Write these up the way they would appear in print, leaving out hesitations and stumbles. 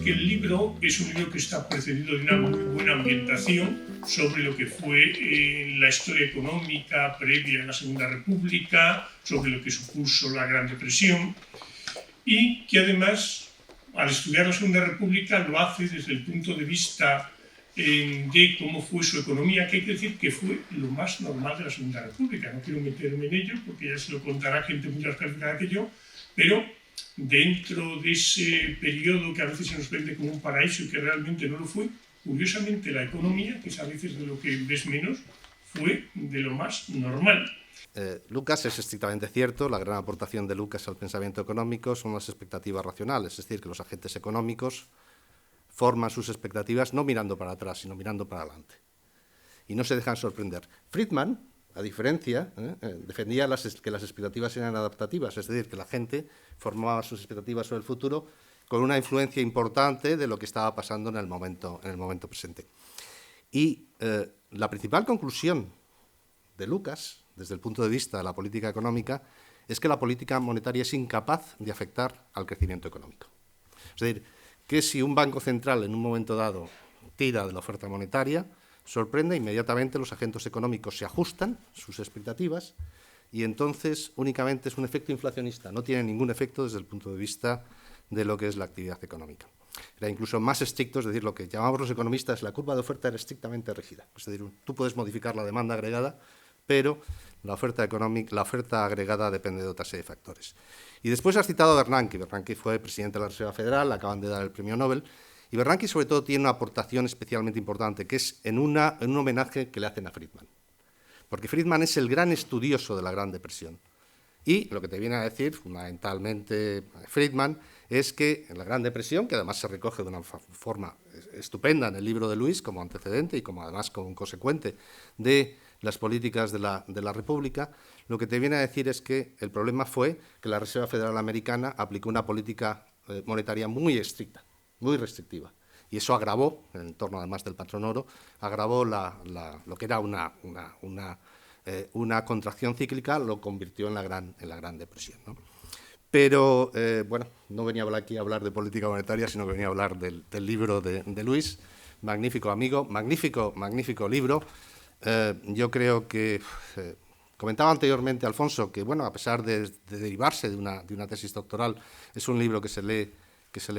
decir que el libro es un libro que está precedido de una muy buena ambientación sobre lo que fue la historia económica previa a la Segunda República, sobre lo que supuso la Gran Depresión, y que además, al estudiar la Segunda República, lo hace desde el punto de vista de cómo fue su economía, que hay que decir que fue lo más normal de la Segunda República. No quiero meterme en ello, porque ya se lo contará gente muy más calificada que yo, pero dentro de ese periodo que a veces se nos vende como un paraíso y que realmente no lo fue, curiosamente la economía, que es a veces de lo que ves menos, fue de lo más normal. Lucas es estrictamente cierto, la gran aportación de Lucas al pensamiento económico son las expectativas racionales, es decir, que los agentes económicos forman sus expectativas no mirando para atrás, sino mirando para adelante. Y no se dejan sorprender. Friedman, a diferencia, defendía que las expectativas eran adaptativas, es decir, que la gente formaba sus expectativas sobre el futuro con una influencia importante de lo que estaba pasando en el momento presente. Y la principal conclusión de Lucas, desde el punto de vista de la política económica, es que la política monetaria es incapaz de afectar al crecimiento económico. Es decir, que si un banco central en un momento dado tira de la oferta monetaria, sorprende, inmediatamente los agentes económicos se ajustan sus expectativas y entonces únicamente es un efecto inflacionista, no tiene ningún efecto desde el punto de vista de lo que es la actividad económica. Era incluso más estricto, es decir, lo que llamamos los economistas, la curva de oferta era estrictamente rígida. Es decir, tú puedes modificar la demanda agregada, pero la oferta agregada depende de otra serie de factores. Y después has citado a Bernanke. Bernanke fue presidente de la Reserva Federal, acaban de dar el premio Nobel, y Bernanke sobre todo tiene una aportación especialmente importante, que es en un homenaje que le hacen a Friedman. Porque Friedman es el gran estudioso de la Gran Depresión. Y lo que te viene a decir, fundamentalmente, Friedman, es que en la Gran Depresión, que además se recoge de una forma estupenda en el libro de Luis como antecedente y como además como un consecuente de las políticas de la República, lo que te viene a decir es que el problema fue que la Reserva Federal Americana aplicó una política monetaria muy estricta, muy restrictiva. Y eso agravó, en el entorno además del patrón oro, agravó lo que era una contracción cíclica, lo convirtió en la Gran Depresión, ¿no? Pero, bueno, no venía aquí a hablar de política monetaria, sino que venía a hablar del libro de Luis. Magnífico amigo, magnífico libro. Yo creo que, comentaba anteriormente Alfonso, que, bueno, a pesar de derivarse de una tesis doctoral, es un libro que se lee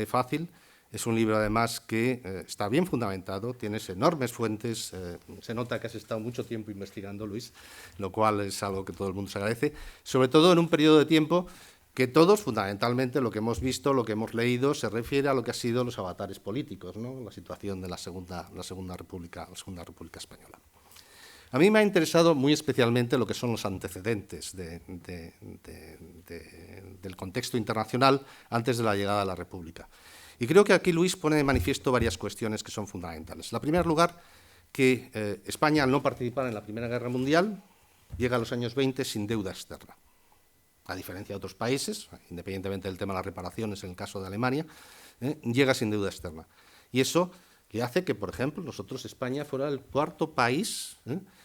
fácil. Es un libro, además, que está bien fundamentado, tienes enormes fuentes, se nota que has estado mucho tiempo investigando, Luis, lo cual es algo que todo el mundo se agradece, sobre todo en un periodo de tiempo que todos, fundamentalmente, lo que hemos visto, lo que hemos leído, se refiere a lo que han sido los avatares políticos, ¿no? La situación de la Segunda República Española. A mí me ha interesado muy especialmente lo que son los antecedentes del contexto internacional antes de la llegada de la República. Y creo que aquí Luis pone de manifiesto varias cuestiones que son fundamentales. En primer lugar, que España, al no participar en la Primera Guerra Mundial, llega a los años 20 sin deuda externa. A diferencia de otros países, independientemente del tema de las reparaciones, en el caso de Alemania, llega sin deuda externa. Y eso que hace que, por ejemplo, nosotros, España, fuera el cuarto país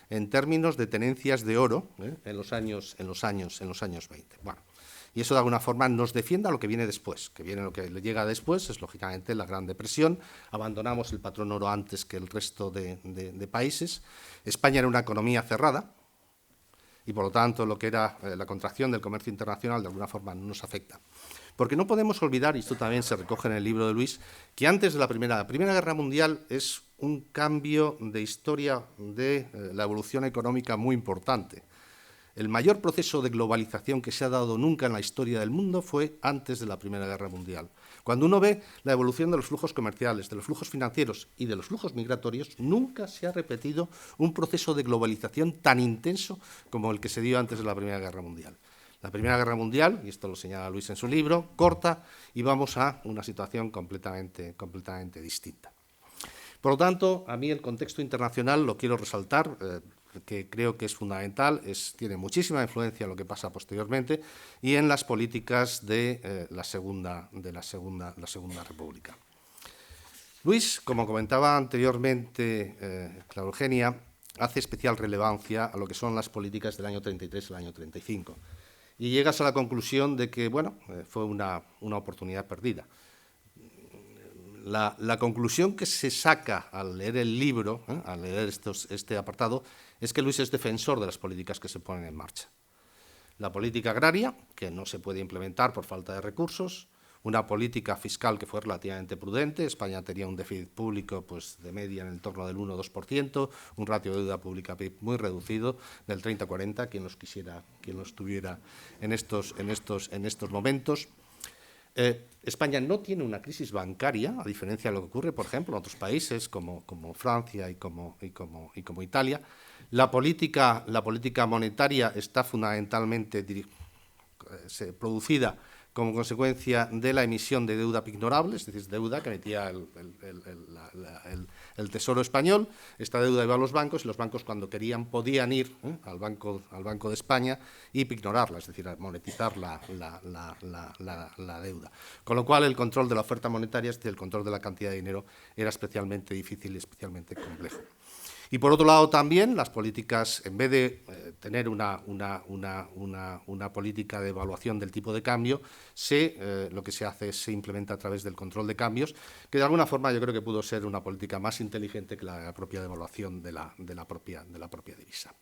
en términos de tenencias de oro en los años 20. Bueno, y eso de alguna forma nos defiende a lo que viene después, lo que le llega después es lógicamente la Gran Depresión. Abandonamos el patrón oro antes que el resto de países. España era una economía cerrada y por lo tanto lo que era la contracción del comercio internacional de alguna forma no nos afecta. Porque no podemos olvidar, y esto también se recoge en el libro de Luis, que antes de la Primera Guerra Mundial es un cambio de historia de la evolución económica muy importante. El mayor proceso de globalización que se ha dado nunca en la historia del mundo fue antes de la Primera Guerra Mundial. Cuando uno ve la evolución de los flujos comerciales, de los flujos financieros y de los flujos migratorios, nunca se ha repetido un proceso de globalización tan intenso como el que se dio antes de la Primera Guerra Mundial. La Primera Guerra Mundial, y esto lo señala Luis en su libro, corta y vamos a una situación completamente distinta. Por lo tanto, a mí el contexto internacional lo quiero resaltar, que creo que es fundamental, tiene muchísima influencia en lo que pasa posteriormente y en las políticas de la Segunda República. Luis, como comentaba anteriormente Clara Eugenia, hace especial relevancia a lo que son las políticas del año 33 al año 35. Y llegas a la conclusión de que, bueno, fue una oportunidad perdida. La conclusión que se saca al leer el libro, al leer este apartado, es que Luis es defensor de las políticas que se ponen en marcha. La política agraria, que no se puede implementar por falta de recursos, una política fiscal que fue relativamente prudente. España tenía un déficit público pues, de media en el torno del 1-2%, un ratio de deuda pública PIB muy reducido, del 30-40, quien los tuviera en estos momentos. España no tiene una crisis bancaria, a diferencia de lo que ocurre, por ejemplo, en otros países como Francia y como Italia. La política monetaria está fundamentalmente producida como consecuencia de la emisión de deuda pignorable, es decir, deuda que emitía el Tesoro español. Esta deuda iba a los bancos y los bancos, cuando querían, podían ir al Banco de España y pignorarla, es decir, monetizar la deuda. Con lo cual, el control de la oferta monetaria, es decir, el control de la cantidad de dinero, era especialmente difícil y especialmente complejo. Y por otro lado también las políticas, en vez de tener una política de evaluación del tipo de cambio, lo que se hace es se implementa a través del control de cambios, que de alguna forma yo creo que pudo ser una política más inteligente que la propia devaluación de la propia divisa.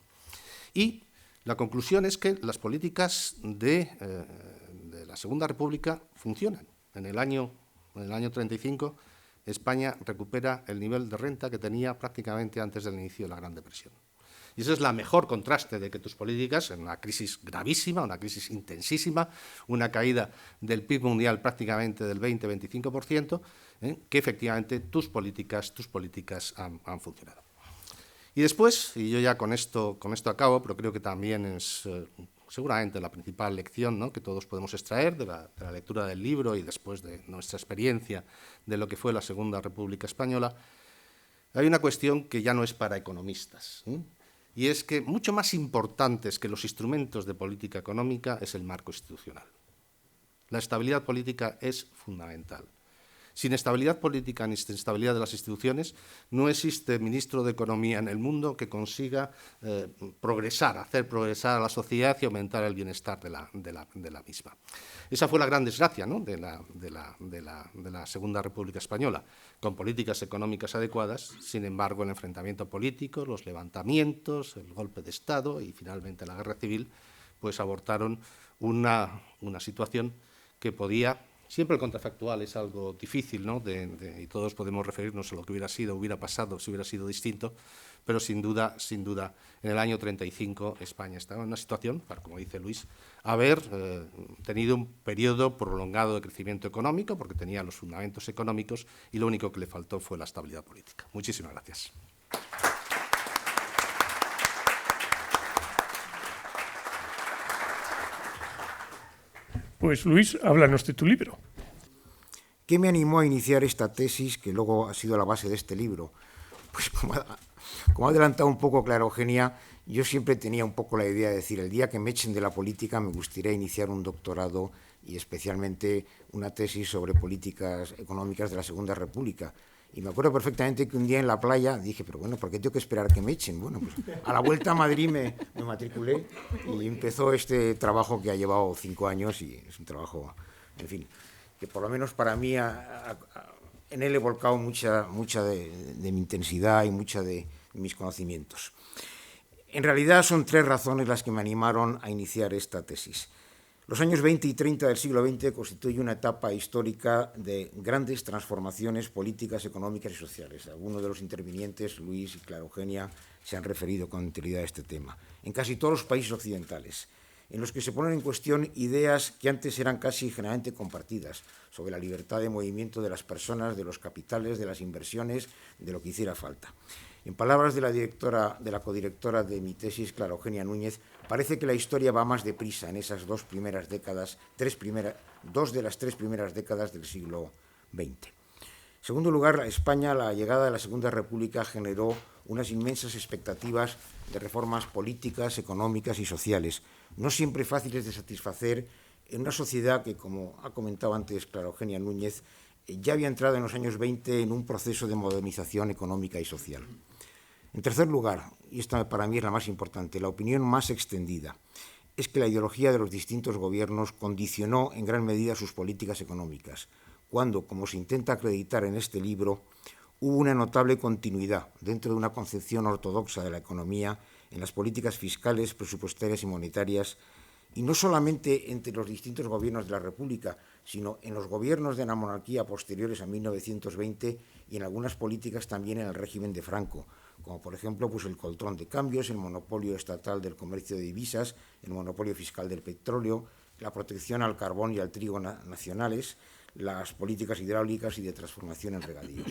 Y la conclusión es que las políticas de la Segunda República funcionan. En el año 35 España recupera el nivel de renta que tenía prácticamente antes del inicio de la Gran Depresión. Y ese es el mejor contraste de que tus políticas, en una crisis gravísima, una crisis intensísima, una caída del PIB mundial prácticamente del 20-25%, que efectivamente tus políticas han funcionado. Y después, y yo ya con esto acabo, pero creo que también es seguramente la principal lección, ¿no?, que todos podemos extraer de la lectura del libro y después de nuestra experiencia de lo que fue la Segunda República Española, hay una cuestión que ya no es para economistas, y es que mucho más importantes que los instrumentos de política económica es el marco institucional. La estabilidad política es fundamental. Sin estabilidad política ni sin estabilidad de las instituciones, no existe ministro de Economía en el mundo que consiga hacer progresar a la sociedad y aumentar el bienestar de la misma. Esa fue la gran desgracia, ¿no?, de la Segunda República Española, con políticas económicas adecuadas. Sin embargo, el enfrentamiento político, los levantamientos, el golpe de Estado y finalmente la guerra civil, pues abortaron una situación que podía. Siempre el contrafactual es algo difícil, ¿no?, y todos podemos referirnos a lo que hubiera pasado si hubiera sido distinto, pero sin duda, en el año 35 España estaba en una situación, para, como dice Luis, haber tenido un periodo prolongado de crecimiento económico, porque tenía los fundamentos económicos, y lo único que le faltó fue la estabilidad política. Muchísimas gracias. Pues Luis, háblanos de tu libro. ¿Qué me animó a iniciar esta tesis, que luego ha sido la base de este libro? Pues como ha adelantado un poco Clara Eugenia, yo siempre tenía un poco la idea de decir, el día que me echen de la política me gustaría iniciar un doctorado y especialmente una tesis sobre políticas económicas de la Segunda República. Y me acuerdo perfectamente que un día en la playa dije, pero bueno, ¿por qué tengo que esperar que me echen? Bueno, pues a la vuelta a Madrid me matriculé y empezó este trabajo que ha llevado 5 años y es un trabajo, en fin, que por lo menos para mí en él he volcado mucha de mi intensidad y mucha de mis conocimientos. En realidad son 3 razones las que me animaron a iniciar esta tesis. Los años 20 y 30 del siglo XX constituyen una etapa histórica de grandes transformaciones políticas, económicas y sociales. Algunos de los intervinientes, Luis y Clara Eugenia, se han referido con anterioridad a este tema. En casi todos los países occidentales, en los que se ponen en cuestión ideas que antes eran casi generalmente compartidas, sobre la libertad de movimiento de las personas, de los capitales, de las inversiones, de lo que hiciera falta. En palabras de la codirectora de mi tesis, Clara Eugenia Núñez, parece que la historia va más deprisa en esas 2 primeras décadas, 2 de las 3 primeras décadas del siglo XX. En segundo lugar, en España la llegada de la Segunda República generó unas inmensas expectativas de reformas políticas, económicas y sociales, no siempre fáciles de satisfacer en una sociedad que, como ha comentado antes Clara Eugenia Núñez, ya había entrado en los años 20 en un proceso de modernización económica y social. En tercer lugar, y esta para mí es la más importante, la opinión más extendida, es que la ideología de los distintos gobiernos condicionó en gran medida sus políticas económicas. cuando, como se intenta acreditar en este libro, hubo una notable continuidad dentro de una concepción ortodoxa de la economía en las políticas fiscales, presupuestarias y monetarias, y no solamente entre los distintos gobiernos de la República, sino en los gobiernos de la monarquía posteriores a 1920 y en algunas políticas también en el régimen de Franco, como por ejemplo pues el control de cambios, el monopolio estatal del comercio de divisas, el monopolio fiscal del petróleo, la protección al carbón y al trigo nacionales, las políticas hidráulicas y de transformación en regadío.